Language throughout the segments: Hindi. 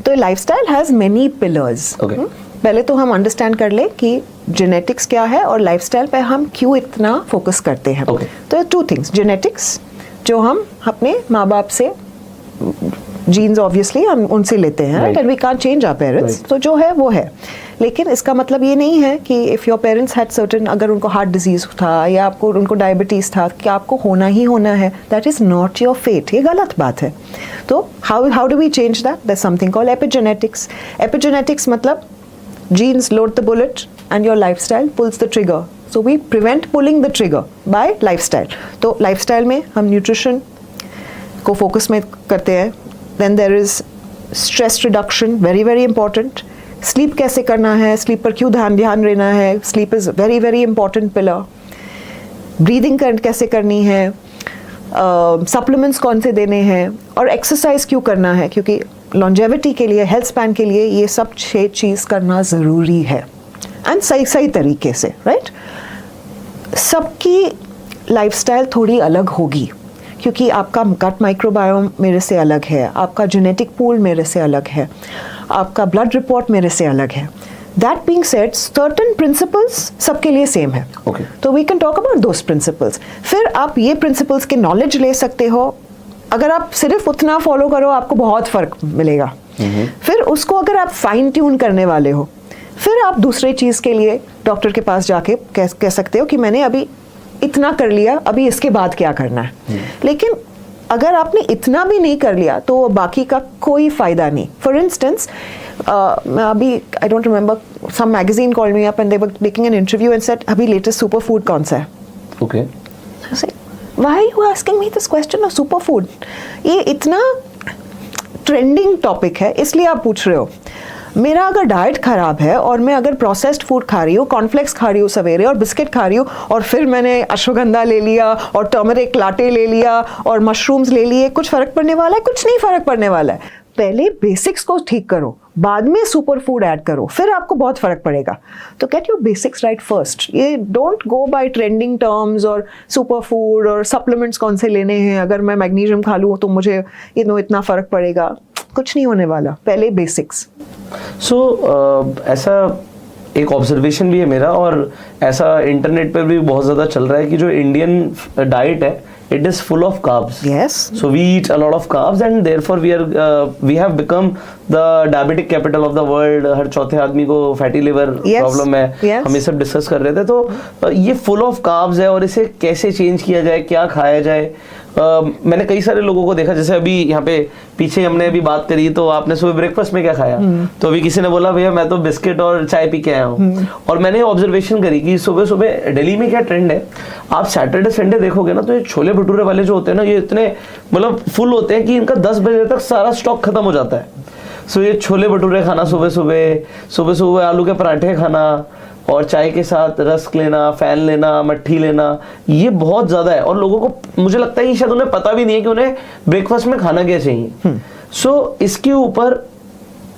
तो लाइफस्टाइल हैज मेनी पिलर्स। पहले तो हम अंडरस्टैंड कर ले कि जेनेटिक्स क्या है और लाइफस्टाइल पे हम क्यों इतना फोकस करते हैं। तो 2 थिंग्स, जेनेटिक्स जो हम अपने माँ बाप से, जीन्स ऑब्वियसली हम उनसे लेते हैं, right, and we can't change our parents, तो जो है वो है। लेकिन इसका मतलब ये नहीं है कि if your parents had certain, अगर उनको हार्ट डिजीज था या आपको उनको डायबिटीज़ था कि आपको होना ही होना है, that is not your fate. ये गलत बात है। तो how do we change that? That's something called epigenetics. Epigenetics मतलब genes load the bullet and your lifestyle pulls the trigger. So we prevent pulling the trigger by lifestyle. तो lifestyle में हम nutrition को focus में करते हैं. Then there is stress reduction, very very important. Sleep कैसे करना है, sleep पर क्यों ध्यान देना है, sleep is very very important pillar. Breathing कैसे करनी है, supplements कौन से देने हैं, और exercise क्यों करना है, क्योंकि लॉन्जेविटी के लिए, हेल्थ स्पैन के लिए ये सब 6 चीज़ करना ज़रूरी है, एंड सही तरीके से, राइट। सबकी लाइफस्टाइल थोड़ी अलग होगी क्योंकि आपका गट माइक्रोबायोम मेरे से अलग है, आपका जेनेटिक पूल मेरे से अलग है, आपका ब्लड रिपोर्ट मेरे से अलग है। That being said, certain principles सबके लिए सेम है, तो we can talk about those principles. फिर आप ये प्रिंसिपल्स के नॉलेज ले सकते हो। अगर आप सिर्फ उतना फॉलो करो आपको बहुत फ़र्क मिलेगा। फिर उसको अगर आप फाइन ट्यून करने वाले हो, फिर आप दूसरे चीज़ के लिए डॉक्टर के पास जाके कह सकते हो कि मैंने अभी इतना कर लिया, अभी इसके बाद क्या करना है। लेकिन अगर आपने इतना भी नहीं कर लिया तो बाकी का कोई फ़ायदा नहीं। फॉर इंस्टेंस, मैं अभी I don't remember, some magazine called me up and they were taking an interview and said अभी लेटेस्ट सुपर फूड कौन सा है। Okay, Why are you asking me this question of superfood? ये इतना ट्रेंडिंग टॉपिक है इसलिए आप पूछ रहे हो। मेरा अगर डाइट खराब है और मैं अगर प्रोसेस्ड फूड खा रही हूँ, कॉर्नफ्लेक्स खा रही हूँ सवेरे और बिस्किट खा रही हूँ, और फिर मैंने अश्वगंधा ले लिया और टर्मरिक लाटे ले लिया और मशरूम्स ले लिए, कुछ फर्क पड़ने वाला है? कुछ नहीं फर्क पड़ने वाला है। पहले बेसिक्स को ठीक करो, बाद में सुपर फूड ऐड करो, फिर आपको बहुत फर्क पड़ेगा। तो get your basics right first. ये don't go by trending terms और सुपर फूड और सप्लीमेंट्स कौन से लेने हैं, अगर मैं मैग्नीशियम खा लूँ तो मुझे इतना फर्क पड़ेगा। कुछ नहीं होने वाला, पहले बेसिक्स। ऐसा एक ऑब्जर्वेशन भी है मेरा, और ऐसा इंटरनेट पर भी बहुत ज़्यादा चल रहा है कि जो इंडियन डाइट है, it is full of carbs. Yes. So we eat a lot of carbs and therefore we have become the diabetic capital of the world. हर चौथे आदमी को फैटी लिवर प्रॉब्लम है। Yes. हम ये सब डिस्कस कर रहे थे। तो ये फुल ऑफ कार्ब्स है और इसे कैसे चेंज किया जाए, क्या खाया जाए। मैंने कई सारे लोगों को देखा, जैसे अभी यहाँ पे पीछे हमने अभी बात करी तो आपने सुबह ब्रेकफास्ट में क्या खाया, तो अभी किसी ने बोला भैया मैं तो बिस्किट और चाय पी के आया हूँ। और मैंने ऑब्जर्वेशन करी कि सुबह सुबह दिल्ली में क्या ट्रेंड है, आप सैटरडे संडे देखोगे ना तो ये छोले भटूरे वाले जो होते हैं ना, ये इतने मतलब फुल होते हैं कि इनका 10 बजे तक सारा स्टॉक खत्म हो जाता है। सो ये छोले भटूरे खाना सुबह सुबह, आलू के पराठे खाना और चाय के साथ रस्क लेना, फैन लेना, मट्ठी लेना, ये बहुत ज्यादा है। और लोगों को मुझे लगता है कि शायद उन्हें पता भी नहीं है कि उन्हें ब्रेकफास्ट में खाना क्या चाहिए। सो इसके ऊपर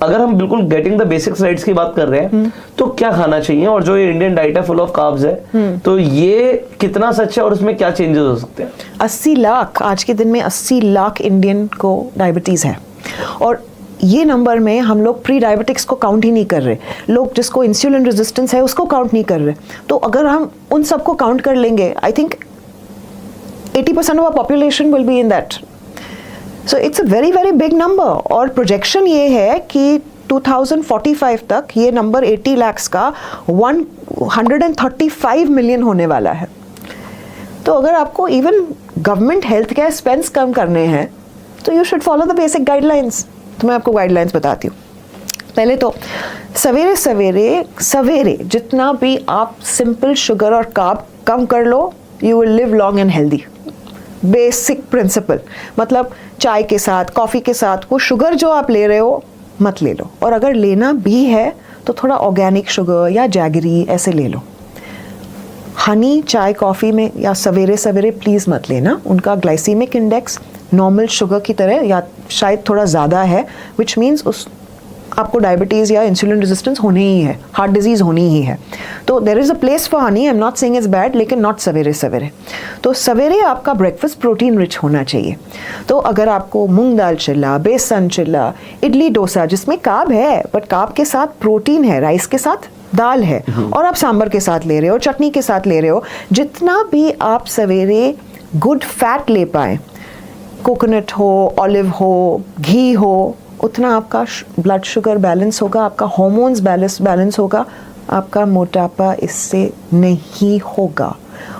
अगर हम बिल्कुल गेटिंग द बेसिक्स राइट्स की बात कर रहे हैं तो क्या खाना चाहिए, और जो ये इंडियन डाइट है फुल ऑफ कार्ब्स है, तो ये कितना सच है और उसमें क्या चेंजेस हो सकते हैं? 80 लाख, आज के दिन में 80 लाख इंडियन को डायबिटीज है, और ये नंबर में हम लोग प्री डायबिटिक्स को काउंट ही नहीं कर रहे। लोग जिसको इंसुलिन रेजिस्टेंस है उसको काउंट नहीं कर रहे। तो अगर हम उन सबको काउंट कर लेंगे, I think 80% of our population will be in that. So it's a very very big number, और प्रोजेक्शन ये है कि 2045 तक ये नंबर 80 लाख का 135 मिलियन होने वाला है। तो अगर आपको even government health care spends कम करने हैं तो you should follow the basic guidelines. तो मैं आपको गाइडलाइंस बताती हूँ। पहले तो सवेरे जितना भी आप सिंपल शुगर और कार्ब कम कर लो, you will live long and healthy. Basic principle, मतलब चाय के साथ, कॉफ़ी के साथ वो शुगर जो आप ले रहे हो मत ले लो, और अगर लेना भी है तो थोड़ा ऑर्गेनिक शुगर या जैगरी ऐसे ले लो। हनी चाय कॉफ़ी में या सवेरे प्लीज़ मत लेना, उनका ग्लाइसीमिक इंडेक्स नॉर्मल शुगर की तरह या शायद थोड़ा ज़्यादा है, विच मीन्स आपको डायबिटीज़ या इंसुलिन रेजिस्टेंस होनी ही है, हार्ट डिजीज़ होनी ही है। तो there is a place for honey, I am not saying it's bad, लेकिन नॉट सवेरे सवेरे। तो सवेरे आपका ब्रेकफास्ट प्रोटीन रिच होना चाहिए। तो अगर आपको मूंग दाल चिल्ला, बेसन चिल्ला, इडली डोसा जिसमें कार्ब है बट कार्ब के साथ प्रोटीन है, राइस के साथ दाल है, और आप सांभर के साथ ले रहे हो, चटनी के साथ ले रहे हो, जितना भी आप सवेरे गुड फैट ले पाए, कोकोनट हो, ऑलिव हो, घी हो, उतना आपका ब्लड शुगर बैलेंस होगा, आपका हार्मोन्स बैलेंस होगा, आपका मोटापा इससे नहीं होगा।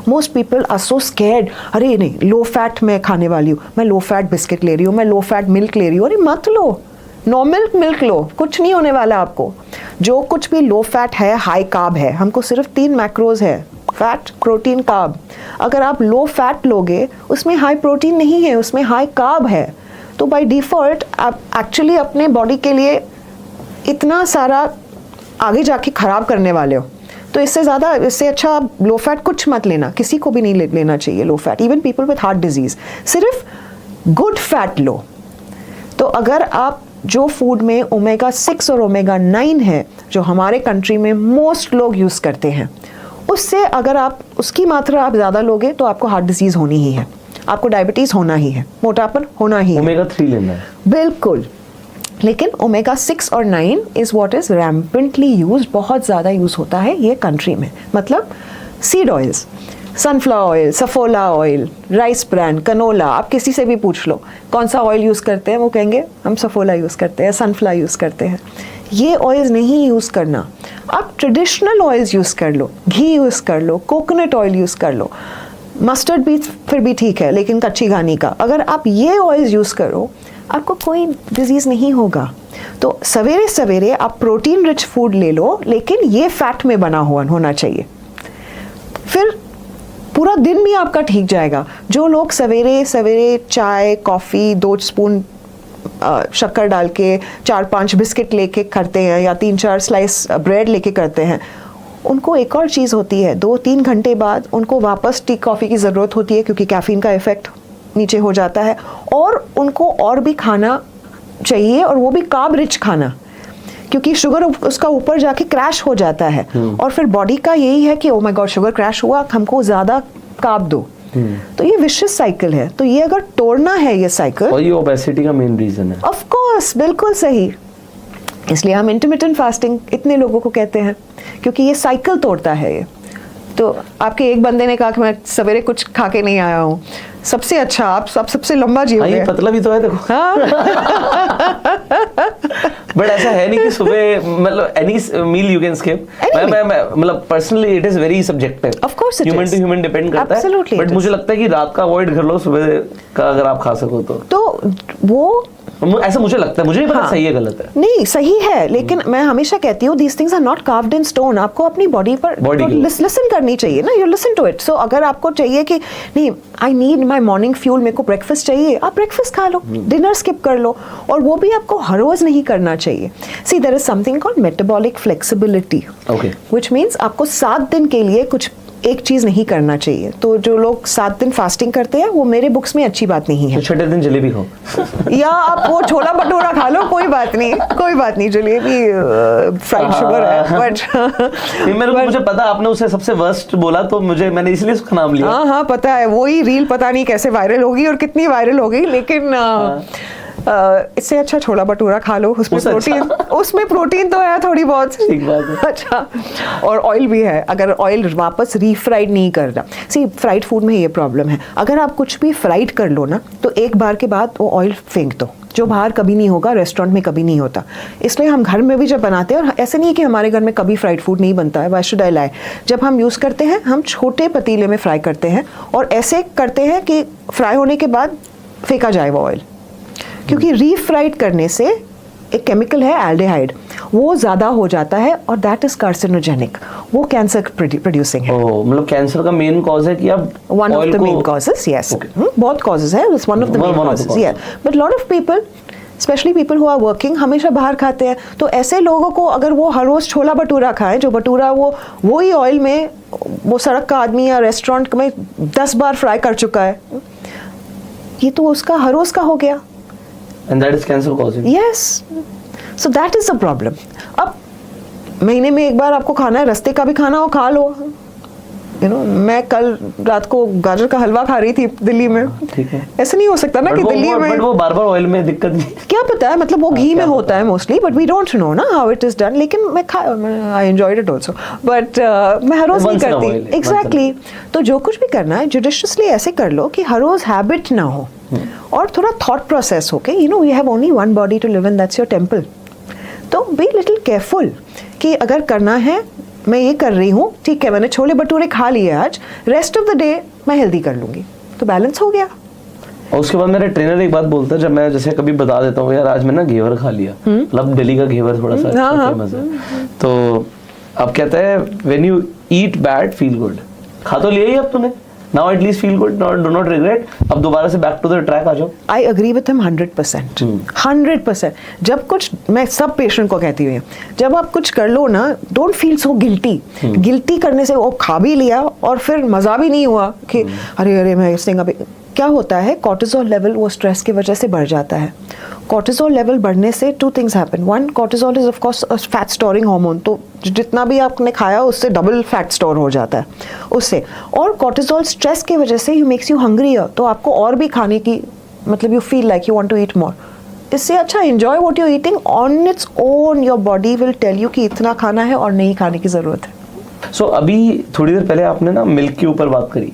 Most people are so scared, अरे नहीं लो फैट मैं खाने वाली हूँ, मैं लो फैट बिस्किट ले रही हूँ, मैं लो फैट मिल्क ले रही हूँ। अरे मत लो, नो मिल्क लो, कुछ नहीं होने वाला आपको। जो कुछ भी लो फैट है हाई कार्ब है। हमको सिर्फ 3 मैक्रोज है, फैट, प्रोटीन, कार्ब। अगर आप लो फैट लोगे उसमें हाई प्रोटीन नहीं है, उसमें हाई कार्ब है। तो बाय डिफ़ॉल्ट आप एक्चुअली अपने बॉडी के लिए इतना सारा आगे जाके ख़राब करने वाले हो। तो इससे अच्छा आप लो फैट कुछ मत लेना, किसी को भी नहीं लेना चाहिए low fat, even people with heart disease. सिर्फ गुड फैट लो। तो अगर आप जो फूड में ओमेगा 6 और ओमेगा 9 है, जो हमारे कंट्री में मोस्ट लोग यूज़ करते हैं, उससे अगर आप उसकी मात्रा आप ज़्यादा लोगे तो आपको हार्ट डिजीज़ होनी ही है, आपको डायबिटीज़ होना ही है, मोटापन होना ही है। ओमेगा 3 लेना है बिल्कुल। लेकिन ओमेगा 6 और 9 is what is rampantly use, बहुत ज़्यादा यूज़ होता है ये कंट्री में। मतलब seed oils, sunflower oil, Saffola oil, rice brand, canola, आप किसी से भी पूछ लो कौन सा ऑयल यूज़ करते हैं, वो कहेंगे हम सफोला यूज़ करते हैं, सनफ्लावर यूज़ करते हैं। ये ऑयल्स नहीं यूज़ करना, आप ट्रेडिशनल ऑयल्स यूज़ कर लो, घी यूज़ कर लो, कोकोनट ऑयल यूज़ कर लो, मस्टर्ड भी फिर भी ठीक है लेकिन कच्ची घानी का। अगर आप ये ऑयल्स यूज़ करो आपको कोई डिजीज़ नहीं होगा। तो सवेरे सवेरे आप प्रोटीन रिच फूड ले लो, लेकिन ये फैट में बना हुआ होना चाहिए, फिर पूरा दिन भी आपका ठीक जाएगा। जो लोग सवेरे सवेरे चाय, कॉफ़ी, 2 स्पून शक्कर डाल के 4-5 बिस्किट लेके करते हैं या 3-4 स्लाइस ब्रेड लेके करते हैं, उनको एक और चीज़ होती है, 2-3 घंटे बाद उनको वापस टी कॉफ़ी की ज़रूरत होती है क्योंकि कैफीन का इफ़ेक्ट नीचे हो जाता है, और उनको और भी खाना चाहिए, और वो भी कार्ब रिच खाना, क्योंकि शुगर उसका ऊपर जाके क्रैश हो जाता है। और फिर बॉडी का यही है कि oh my God sugar crash हुआ, हमको ज़्यादा कार्ब दो। तो ये विशियस साइकिल है। तो ये अगर तोड़ना है ये साइकिल, और ये ओबेसिटी का मेन रीजन है। ऑफ कोर्स, बिल्कुल सही। इसलिए हम इंटरमिटेंट फास्टिंग इतने लोगों को कहते हैं, क्योंकि ये साइकिल तोड़ता है ये। तो आपके एक बंदे ने कहा कि मैं सवेरे कुछ खा के नहीं आया हूँ, सबसे अच्छा आप सबसे लंबा जीव ये पतला भी तो है देखो। हाँ। बट ऐसा है नहीं कि सुबह मतलब any meal you can skip. मैं मतलब personally it is very subjective, of course human to human depend करता है। बट मुझे लगता है कि रात का अवॉइड कर लो, सुबह का अगर आप खा सको तो वो ऐसा मुझे लगता है, मुझे नहीं पता सही है गलत है। नहीं सही है, लेकिन मैं हमेशा कहती हूँ these things are not carved in stone. आपको अपनी बॉडी पर लिसन करनी चाहिए ना, you listen to it. So अगर आपको चाहिए कि नहीं I need my morning fuel, मेरे को ब्रेकफास्ट चाहिए, आप ब्रेकफास्ट खा लो, डिनर स्किप कर लो, और वो भी आपको हर रोज नहीं करना चाहिए। See there is something called metabolic flexibility, which means आपको 7 दिन के लिए कुछ एक चीज नहीं करना चाहिए। तो जो लोग 7 दिन फास्टिंग करते हैं वो मेरे बुक्स में अच्छी बात नहीं है। तो छठे दिन जलेबी खाओ या आप वो छोला भटूरा खा लो, कोई बात नहीं, जलेबी फ्राइड शुगर है। बट मुझे पता, आपने उसे सबसे वर्स्ट बोला तो मैंने इसलिए उसका नाम लिया। हाँ पता है, वही रील पता नहीं कैसे वायरल होगी और कितनी वायरल होगी, लेकिन इससे अच्छा छोला भटूरा खा लो, उसमें प्रोटीन तो है थोड़ी बहुत। ठीक बात है। अच्छा, और ऑयल भी है, अगर ऑयल वापस रीफ्राइड नहीं करना। सी फ्राइड फूड में ये प्रॉब्लम है, अगर आप कुछ भी फ्राइड कर लो ना तो एक बार के बाद वो ऑयल फेंक दो, जो बाहर कभी नहीं होगा, रेस्टोरेंट में कभी नहीं होता। इसलिए हम घर में भी जब बनाते हैं, और ऐसे नहीं है कि हमारे घर में कभी फ्राइड फूड नहीं बनता है, व्हाई शुड आई लाई। जब हम यूज़ करते हैं हम छोटे पतीले में फ्राई करते हैं, और ऐसे करते हैं कि फ्राई होने के बाद फेंका जाए वो ऑयल, क्योंकि रीफ्राइड करने से एक केमिकल है एल्डिहाइड, वो ज़्यादा हो जाता है और दैट इज कार्सिनोजेनिक, वो कैंसर प्रोड्यूसिंग है। मतलब कैंसर का मेन कॉज है कि आप one of the main causes, yes, बहुत कॉजेस है, it's one of the main causes, yes. But lot of people, specially people who are working, हमेशा बाहर खाते हैं। तो ऐसे लोगों को अगर वो हर रोज छोला भटूरा खाएं, जो भटूरा वो ही ऑयल में वो सड़क का आदमी या रेस्टोरेंट में 10 बार फ्राई कर चुका है, ये तो उसका हर रोज का हो गया। And that is cancer causing. Yes. So that is the problem. अब महीने में एक बार आपको खाना है, रास्ते का भी खाना हो खा लो. मैं कल रात को गाजर का हलवा खा रही थी दिल्ली में. ठीक है. ऐसा नहीं हो सकता ना कि दिल्ली में. बट वो बार-बार ऑयल में दिक्कत नहीं. क्या पता है, मतलब वो घी में होता है mostly, but we don't know ना हाउ इट इज डन. लेकिन मैं I enjoyed it also, but मैं हर रोज नहीं करती. एग्जैक्टली. तो जो कुछ भी करना है जुडिशियसली ऐसे कर लो कि हर रोज हैबिट ना हो, और थोड़ा थॉट प्रोसेस हो के we have only one body to live in, that's your temple. तो बी लिटिल केयरफुल कि अगर करना है, मैं ये कर रही हूँ, ठीक है, मैंने छोले भटूरे खा लिए आज, रेस्ट ऑफ द डे मैं हेल्दी कर लूंगी, तो बैलेंस हो गया. और उसके बाद मेरा ट्रेनर एक बात बोलता है, जब मैं जैसे कभी बता देता हूँ यार आज मैं ना घेवर खा लिया, मतलब दिल्ली का घेवर थोड़ा सा फेमस है, तो अब कहता है when you eat bad feel good. खा तो लिया ही अब तूने, now at least feel good, do not regret, अब दोबारा से बैक टू द ट्रैक आ जाओ. I agree with him 100%. 100%. जब कुछ, मैं सब पेशेंट को कहती हूँ, जब आप कुछ कर लो ना, don't feel so guilty. Guilty करने से वो खा भी लिया और फिर मजा भी नहीं हुआ कि अरे मैं इस अभी. क्या होता है, कॉर्टिसोल लेवल वो स्ट्रेस की वजह से बढ़ जाता है. कॉर्टिसोल लेवल बढ़ने से 2 things happen. 1, cortisol is of course a fat storing hormone, तो जितना भी आपने खाया उससे डबल फैट स्टोर हो जाता है उससे. और कॉर्टिसोल स्ट्रेस की वजह से मेक्स यू हंग्रियर, तो आपको और भी खाने की, मतलब you feel like you want to eat more. इससे अच्छा enjoy what you eating on its own. Your body will tell you कि इतना खाना है और नहीं खाने की जरूरत है. सो अभी थोड़ी देर पहले आपने ना मिल्क के ऊपर बात करी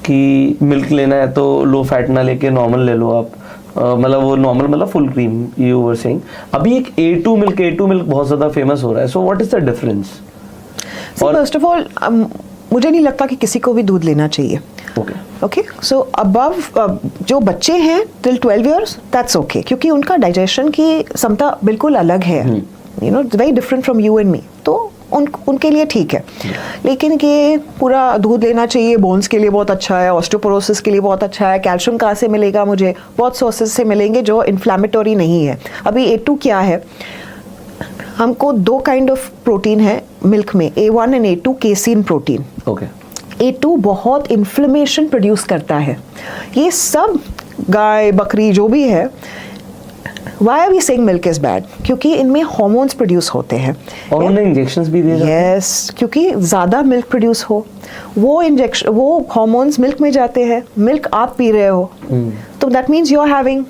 कि मिल्क लेना है तो लो फैट ना लेके नॉर्मल ले लो आप, मतलब वो नॉर्मल मतलब full cream you were saying. अभी एक A2 मिल्क बहुत ज्यादा फेमस हो रहा है, so what is the difference? First of all मुझे नहीं लगता कि किसी को भी दूध लेना चाहिए. ओके. सो अबव जो बच्चे हैं टिल 12 years दैट्स ओके, क्योंकि उनका डाइजेशन की क्षमता बिल्कुल अलग है, very different from you and me, तो उनके लिए ठीक है. लेकिन कि पूरा दूध लेना चाहिए, बोन्स के लिए बहुत अच्छा है, ऑस्टियोपोरोसिस के लिए बहुत अच्छा है, कैल्शियम कहाँ से मिलेगा मुझे, बहुत सोर्सेज से मिलेंगे जो इन्फ्लेमेटरी नहीं है. अभी A2 क्या है, हमको 2 काइंड ऑफ प्रोटीन है मिल्क में, A1 and A2 casein protein. Okay. A2 बहुत इन्फ्लेमेशन प्रोड्यूस करता है. ये सब गाय बकरी जो भी है, Why are we saying milk is bad? क्योंकि इनमें हार्मोन्स प्रोड्यूस होते हैं और उन्हें इंजेक्शंस भी दिए जाते हैं. यस, क्योंकि ज़्यादा मिल्क प्रोड्यूस हो, वो इंजेक्शन, वो हार्मोन्स मिल्क में जाते हैं, मिल्क आप पी रहे हो, तो that means you are having.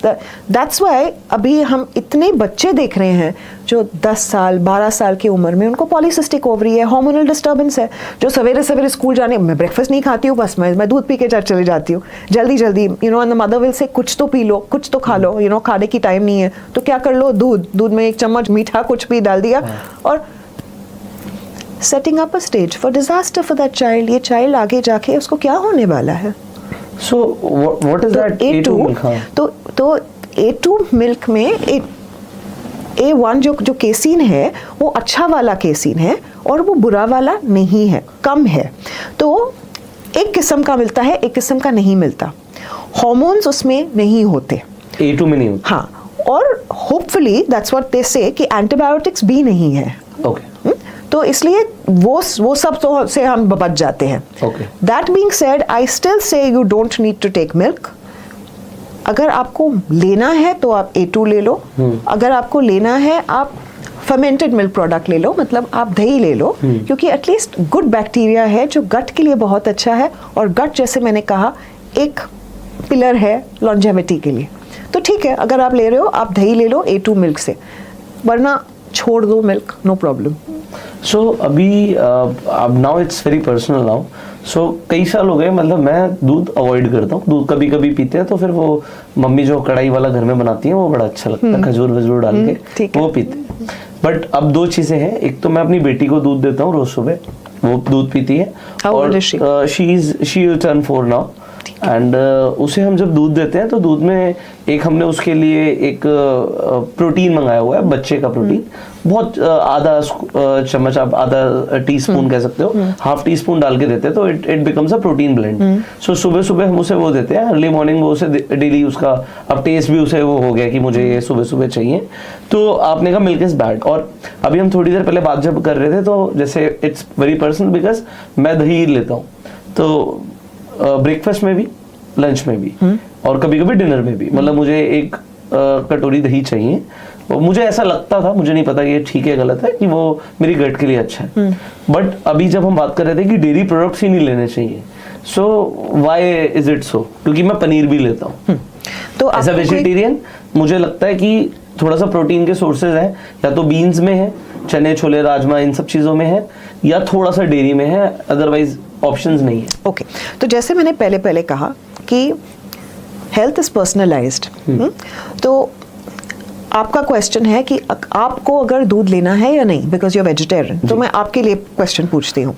That's why अभी हम इतने बच्चे देख रहे हैं जो 10 साल 12 साल की उम्र में उनको पॉलीसिस्टिक ओवरी है, हार्मोनल डिस्टर्बेंस है, जो सवेरे सवेरे स्कूल जाने, मैं ब्रेकफास्ट नहीं खाती हूँ, बस मैं दूध पी के चली जाती हूँ जल्दी जल्दी, and the mother will say कुछ तो पी लो, कुछ तो खा लो, खाने की टाइम नहीं है, तो क्या कर लो, दूध में 1 चम्मच मीठा कुछ भी डाल दिया, और setting up a stage for disaster for that child. ये चाइल्ड आगे जाके उसको क्या होने वाला है. So what is that A2 milk? तो A2 मिल्क में A1 जो केसीन है वो अच्छा वाला केसीन है और वो बुरा वाला नहीं है, कम है. तो एक किस्म का मिलता है, एक किस्म का नहीं मिलता. हार्मोन्स उसमें नहीं होते, A2 में नहीं होते. हाँ, और होपफुली दैट्स व्हाट दे से कि एंटीबायोटिक्स भी नहीं है. ओके. तो इसलिए वो सब तो से हम बच जाते हैं. That being said, I still say you don't need to take milk. अगर आपको लेना है तो आप A2 ले लो. अगर आपको लेना है आप फर्मेंटेड मिल्क प्रोडक्ट ले लो, मतलब आप दही ले लो, क्योंकि एटलीस्ट गुड बैक्टीरिया है जो गट के लिए बहुत अच्छा है, और गट जैसे मैंने कहा एक पिलर है लॉन्जेविटी के लिए. तो ठीक है, अगर आप ले रहे हो आप दही ले लो A2 मिल्क से, वरना छोड़ दो मिल्क, नो प्रॉब्लम. सो अभी अब now it's very personal now. So कई साल हो गए, मतलब मैं दूध अवॉइड करता हूँ. दूध कभी कभी पीते हैं तो फिर वो मम्मी जो कढ़ाई वाला घर में बनाती है वो बड़ा अच्छा लगता है, खजूर वजूर डाल के वो पीते हैं. बट अब 2 चीजें हैं, एक तो मैं अपनी बेटी को दूध देता हूँ रोज सुबह, वो दूध पीती है, और she will turn 4 now. And उसे हम जब दूध देते हैं तो दूध में एक हमने उसके लिए एक प्रोटीन मंगाया हुआ है, बच्चे का प्रोटीन, बहुत आधा चम्मच, आप आधा टीस्पून कह सकते हो, ½ टीस्पून डाल के देते हैं, तो it becomes a protein blend. So सुबह सुबह हम उसे वो देते हैं, अर्ली मॉर्निंग वो उसे डेली उसका अब टेस्ट भी उसे वो हो गया कि मुझे ये सुबह सुबह चाहिए. तो आपने कहा मिल्क इज बैड, और अभी हम थोड़ी देर पहले बात जब कर रहे थे तो जैसे इट्स वेरी पर्सनल, बिकॉज मैं दही लेता हूँ तो ब्रेकफास्ट में भी, लंच में भी, और कभी कभी डिनर में भी, मतलब मुझे एक कटोरी दही चाहिए. और मुझे ऐसा लगता था, मुझे नहीं पता कि ये ठीक है गलत है, कि वो मेरी गट के लिए अच्छा है। बट अभी जब हम बात कर रहे थे कि डेयरी प्रोडक्ट्स ही नहीं लेने चाहिए, so why is it so? क्योंकि मैं पनीर भी लेता हूँ, तो एज अ वेजिटेरियन मुझे लगता है कि थोड़ा सा प्रोटीन के सोर्सेज हैं, या तो बीन्स में है, चने छोले राजमा इन सब चीज़ों में है, या थोड़ा सा डेयरी में है, अदरवाइज ऑप्शंस नहीं है। ओके, तो जैसे मैंने पहले कहा कि हेल्थ इज पर्सनलाइज्ड, तो आपका क्वेश्चन है कि आपको अगर दूध लेना है या नहीं, बिकॉज यू आर वेजिटेरियन, तो मैं आपके लिए क्वेश्चन पूछती हूँ,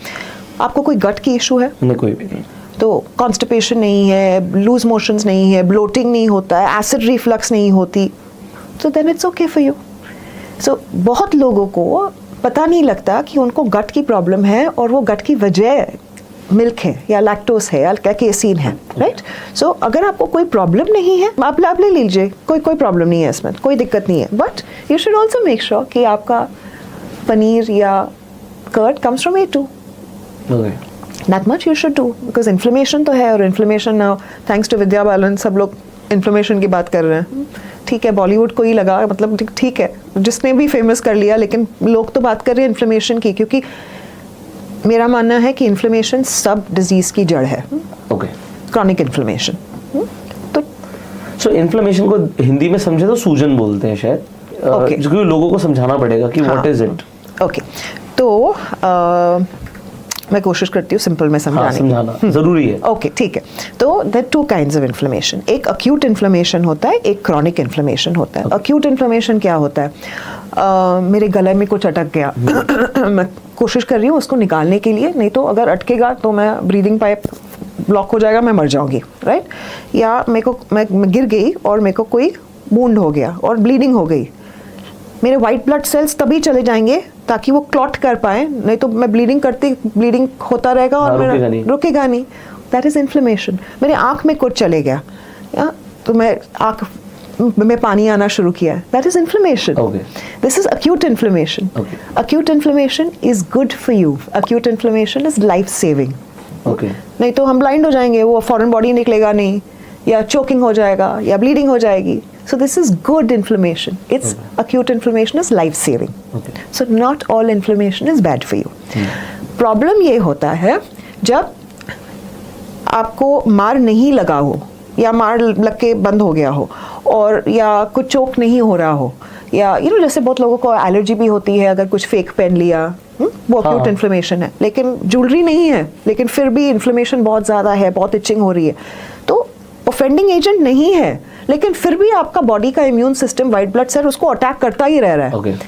आपको कोई गट की इशू है? नहीं, कोई भी नहीं। तो कॉन्स्टिपेशन नहीं है, लूज मोशंस नहीं है, ब्लोटिंग नहीं होता है, एसिड रिफ्लक्स नहीं होती, तो then it's okay for you. So बहुत लोगों को पता नहीं लगता कि उनको गट की प्रॉब्लम है, और वो गट की वजह मिल्क है या लैक्टोज है या कैसीन है, राइट? सो अगर आपको कोई प्रॉब्लम नहीं है, आप ले लीजिए, कोई प्रॉब्लम नहीं है इसमें, कोई दिक्कत नहीं है, but you should also make sure कि आपका पनीर या curd comes from A2। That much you should do, because inflammation तो है, और inflammation now thanks to Vidya Balan सब लोग inflammation की बात कर रहे हैं। ठीक है, बॉलीवुड को ही लगा, मतलब ठीक है, जिसने भी फेमस कर लिया, लेकिन लोग तो बात कर रहे हैं इन्फ्लेमेशन की, क्योंकि मेरा मानना है कि इन्फ्लेमेशन सब डिजीज की जड़ है। Okay, chronic inflammation. तो सो इन्फ्लेमेशन को हिंदी में समझे तो सूजन बोलते हैं शायद, क्योंकि लोगों को समझाना पड़ेगा कि व्हाट इज इट। ओके, तो मैं कोशिश करती हूँ सिंपल में समझाना जरूरी है। ओके, ठीक है। तो there two kinds of inflammation, एक अक्यूट इन्फ्लेमेशन होता है, एक क्रॉनिक इन्फ्लेमेशन होता है। अक्यूट इन्फ्लेमेशन क्या होता है? मेरे गले में कुछ अटक गया, मैं कोशिश कर रही हूँ उसको निकालने के लिए, नहीं तो अगर अटकेगा तो मैं ब्रीदिंग पाइप ब्लॉक हो जाएगा, मैं मर जाऊंगी, राइट? या मैं गिर गई और मेरे को कोई वुंड हो गया और ब्लीडिंग हो गई, मेरे वाइट ब्लड सेल्स तभी चले जाएंगे ताकि वो क्लॉट कर पाए, नहीं तो मैं ब्लीडिंग होता रहेगा और मेरा रुकेगा नहीं। That is inflammation. मेरे आँख में कुछ चले गया, तो मैं आँख में पानी आना शुरू किया, that is inflammation. This is acute inflammation. Acute inflammation is good for you. Acute inflammation is life saving. नहीं तो हम ब्लाइंड हो जाएंगे, वो फॉरेन बॉडी निकलेगा नहीं, या चोकिंग हो जाएगा, या ब्लीडिंग हो जाएगी। So this is good inflammation. It's acute inflammation is life saving. So not all inflammation is bad for you. Problem ये होता है जब आपको मार नहीं लगा हो, या मार लग के बंद हो गया हो, और या कुछ चोक नहीं हो रहा हो, या जैसे बहुत लोगों को एलर्जी भी होती है अगर कुछ फेक पेन लिया, वो अक्यूट इन्फ्लेमेशन है, लेकिन ज्वेलरी नहीं है, लेकिन फिर भी इन्फ्लेमेशन बहुत ज़्यादा है, बहुत इचिंग हो रही है, तो ऑफेंडिंग एजेंट नहीं है, लेकिन फिर भी आपका बॉडी का immune system, white blood cell उसको अटैक करता ही रह रहा है।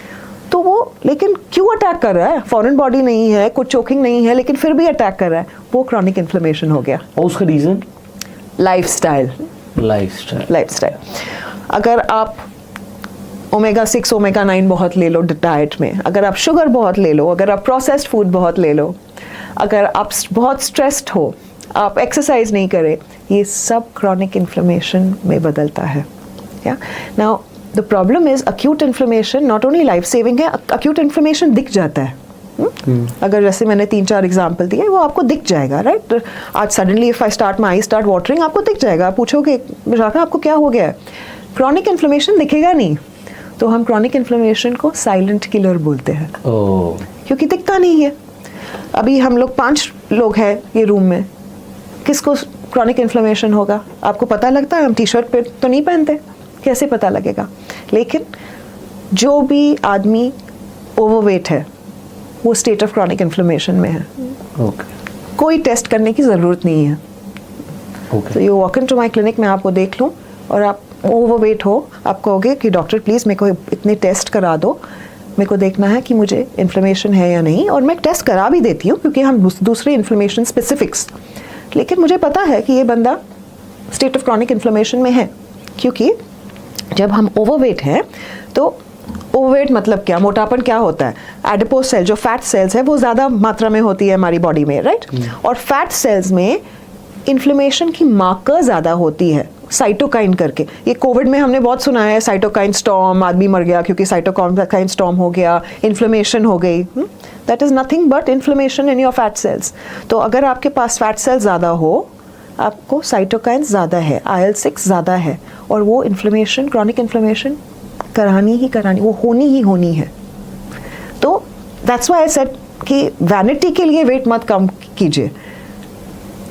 तो वो लेकिन क्यों अटैक कर रहा है? फॉरेन बॉडी नहीं है, कुछ चोकिंग नहीं है, लेकिन फिर भी अटैक कर रहा है, वो क्रॉनिक इन्फ्लेमेशन हो गया। और उसका रीजन लाइफस्टाइल। अगर आप ओमेगा 6 ओमेगा 9 बहुत ले लो डाइट में, अगर आप शुगर बहुत ले लो, अगर आप प्रोसेस्ड फूड बहुत ले लो, अगर आप बहुत स्ट्रेस्ड हो, आप एक्सरसाइज नहीं करें, ये सब क्रॉनिक इन्फ्लेमेशन में बदलता है। Now the problem is acute inflammation not only life saving है, अक्यूट इन्फ्लेमेशन दिख जाता है। अगर जैसे मैंने 3-4 एग्जाम्पल दिए, वो आपको दिख जाएगा, राइट? आज suddenly if I start my start watering, आपको दिख जाएगा, आप पूछोगे राधा आपको क्या हो गया है? क्रॉनिक इन्फ्लेमेशन दिखेगा नहीं, तो हम क्रॉनिक इन्फ्लेमेशन को साइलेंट किलर बोलते हैं, क्योंकि दिखता नहीं है। अभी हम लोग 5 लोग हैं ये रूम में, किसको क्रॉनिक इन्फ्लेमेशन होगा? आपको पता लगता है? हम टी शर्ट पे तो नहीं पहनते, कैसे पता लगेगा? लेकिन जो भी आदमी ओवरवेट है, वो स्टेट ऑफ क्रॉनिक इन्फ्लेमेशन में है। कोई टेस्ट करने की ज़रूरत नहीं है। तो you walk into my clinic, मैं आपको देख लूँ और आप ओवरवेट हो, आप कहोगे कि डॉक्टर प्लीज़ मेरे को इतने टेस्ट करा दो, मेरे को देखना है कि मुझे इन्फ्लेमेशन है या नहीं, और मैं टेस्ट करा भी देती हूँ क्योंकि हम दूसरे इन्फ्लेमेशन स्पेसिफिक्स, लेकिन मुझे पता है कि ये बंदा स्टेट ऑफ क्रॉनिक इन्फ्लेमेशन में है। क्योंकि जब हम ओवरवेट हैं, तो ओवरवेट मतलब क्या, मोटापन क्या होता है? एडिपोज सेल, जो फैट सेल्स है, वो ज़्यादा मात्रा में होती है हमारी बॉडी में, राइट? और फैट सेल्स में इन्फ्लेमेशन की मार्कर ज़्यादा होती है, साइटोकाइन करके। ये कोविड में हमने बहुत सुना है, साइटोकाइन स्टॉर्म, आदमी मर गया क्योंकि साइटोकाइन स्टॉर्म हो गया, इन्फ्लेमेशन हो गई। That is nothing but inflammation in your fat cells. तो अगर आपके पास फैट सेल्स ज़्यादा हो, आपको साइटोकाइन ज़्यादा है, IL-6 ज़्यादा है, और वो इन्फ्लेमेशन, क्रॉनिक इन्फ्लेमेशन करानी ही करानी, वो होनी ही होनी है। तो दैट्स व्हाई आई सेड कि वैनिटी के लिए वेट मत कम कीजिए,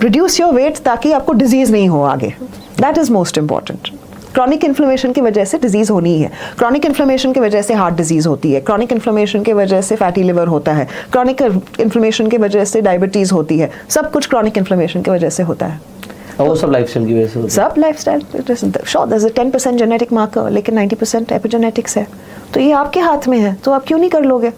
रिड्यूस योर वेट ताकि आपको डिजीज नहीं हो आगे, that is most important. Chronic inflammation की वजह से डिजीज होनी ही है, क्रॉनिक इन्फ्लेमेशन की वजह से हार्ट डिजीज होती है, क्रॉनिक इन्फ्लेमेशन की वजह से फैटी लिवर होता है, क्रॉनिक इन्फ्लेमेशन की वजह से डायबिटीज होती है, सब कुछ क्रॉनिक इन्फ्लेमेशन की वजह से होता है। और वो सब लाइफस्टाइल की वजह से होता है। सब lifestyle, sure there is a 10% genetic marker, लेकिन 90% एपिजेनेटिक्स है। तो ये आपके हाथ में है, तो आप क्यों नहीं कर लोगे?